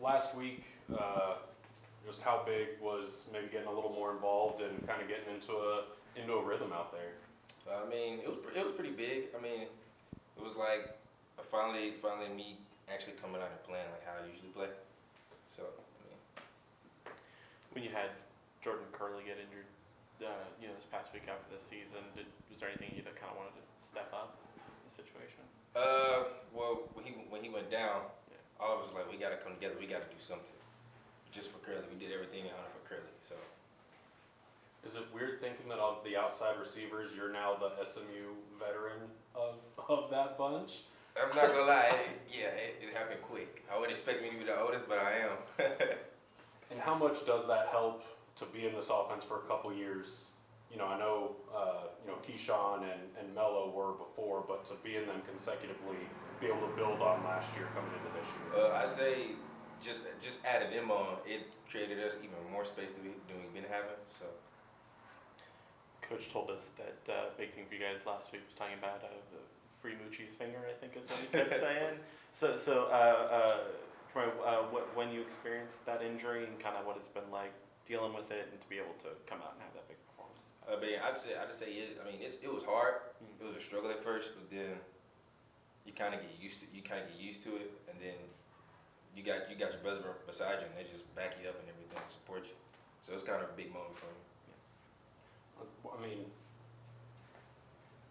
last week, just how big was maybe getting a little more involved and kind of getting into a rhythm out there? I mean, it was pretty big. I mean, it was like finally me actually coming out and playing like how I usually play. So, I mean, When you had Jordan Curley get injured, this past week after the season, was there anything you that kind of wanted to step up in the situation? well, when he went down, Yeah. all of us like we got to come together. We got to do something just for Curley. We did everything in honor for Curley. So. Is it weird thinking that of the outside receivers, you're now the SMU veteran of that bunch? I'm not gonna lie, it happened quick. I wouldn't expect me to be the oldest, but I am. And how much does that help to be in this offense for a couple years? I know, Keyshawn and Mello were before, but to be in them consecutively, be able to build on last year coming into this year. I say just added them on, it created us even more space than we've been having. So. Coach told us that big thing for you guys last week was talking about free Moochie's finger, I think is what he kept saying. When you experienced that injury and kind of what it's been like dealing with it and to be able to come out and have that big performance. I'd just say it. I mean, it was hard. It was a struggle at first, but then you kind of get used to it, and then you got your brothers beside you, and they just back you up and everything, support you. So it's kind of a big moment for me. I mean,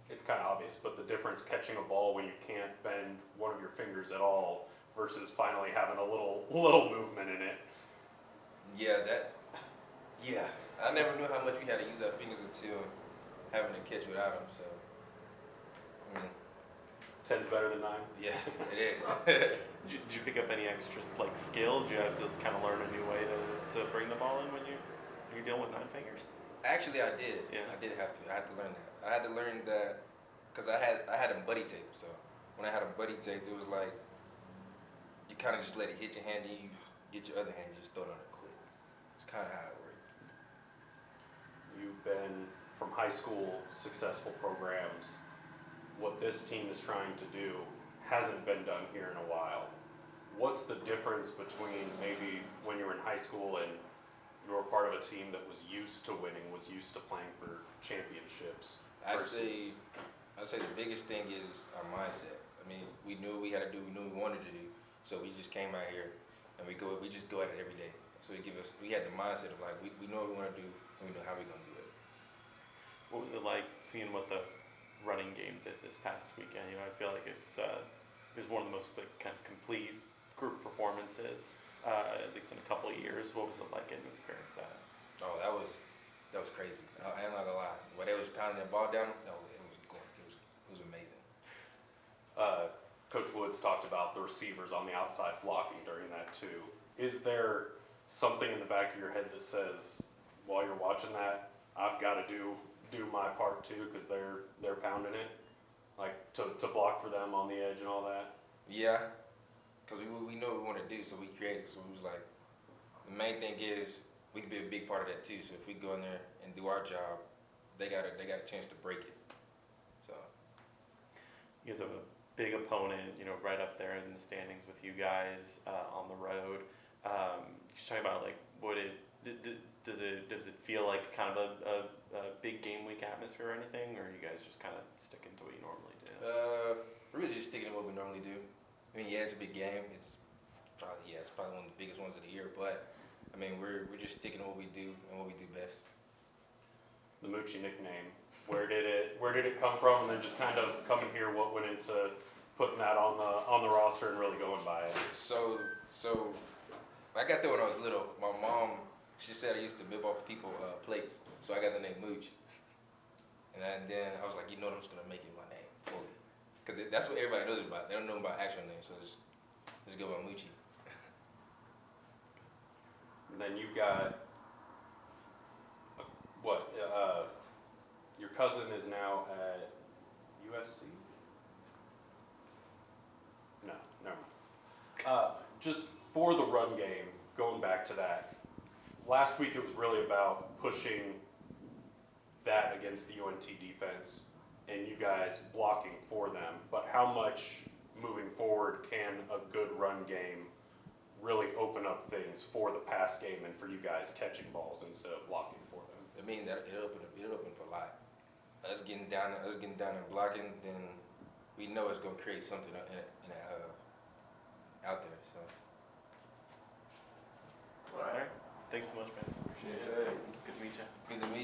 it's kind of obvious, but the difference catching a ball when you can't bend one of your fingers at all versus finally having a little movement in it. Yeah, I never knew how much we had to use our fingers until having to catch without them. So, I mean, 10's better than 9. Yeah, it is. Did you pick up any extra skill? Did you have to kind of learn a new way to bring the ball in when you're dealing with 9 fingers? Actually, I did. Yeah. I did have to. I had to learn that. I had to learn that because I had them buddy tape. So when I had them buddy taped, it was like you kind of just let it hit your hand, and you get your other hand, you just throw it on it quick. It's kind of how it worked. You've been from high school successful programs. What this team is trying to do hasn't been done here in a while. What's the difference between maybe when you were in high school and you were part of a team that was used to winning, was used to playing for championships? I'd say the biggest thing is our mindset. I mean, we knew what we had to do. We knew what we wanted to do. So we just came out here and we just go at it every day. So we had the mindset of like, we know what we want to do and we know how we're going to do it. What was it like seeing what the running game did this past weekend? I feel like it was one of the most kind of complete group performances. At least in a couple of years. What was it like getting to experience that? Oh, that was crazy. I'm not gonna lie. When they was pounding the ball down, no, it was amazing. Coach Woods talked about the receivers on the outside blocking during that too. Is there something in the back of your head that says, while you're watching that, I've got to do my part too because they're pounding it, like to block for them on the edge and all that? Yeah. Because we know what we want to do, so we created. So it was like, the main thing is we can be a big part of that too. So if we go in there and do our job, they got a chance to break it. So You guys have a big opponent, right up there in the standings with you guys on the road. Just talking about like, does it feel like kind of a big game week atmosphere or anything, or are you guys just kind of sticking to what you normally do? We're really just sticking to what we normally do. I mean, yeah, it's a big game. It's probably one of the biggest ones of the year. But I mean, we're just sticking to what we do and what we do best. The Moochie nickname, where did it come from? And then just kind of coming here, what went into putting that on the roster and really going by it? So I got there when I was little. My mom, she said I used to bib off people plates, so I got the name Mooch. And then I was like, I'm just gonna make it my name fully. Because that's what everybody knows about. They don't know about actual names, so just go by Moochie. And then you got, your cousin is now at USC? No, never mind. Just for the run game, going back to that, last week it was really about pushing that against the UNT defense and you guys blocking for them, but how much moving forward can a good run game really open up things for the pass game and for you guys catching balls instead of blocking for them? I mean that it opened up a lot. Us getting down and blocking, then we know it's gonna create something out there. So. All right. Thanks so much, man. Appreciate it. Yes, sir. Good to meet you. Good to meet you.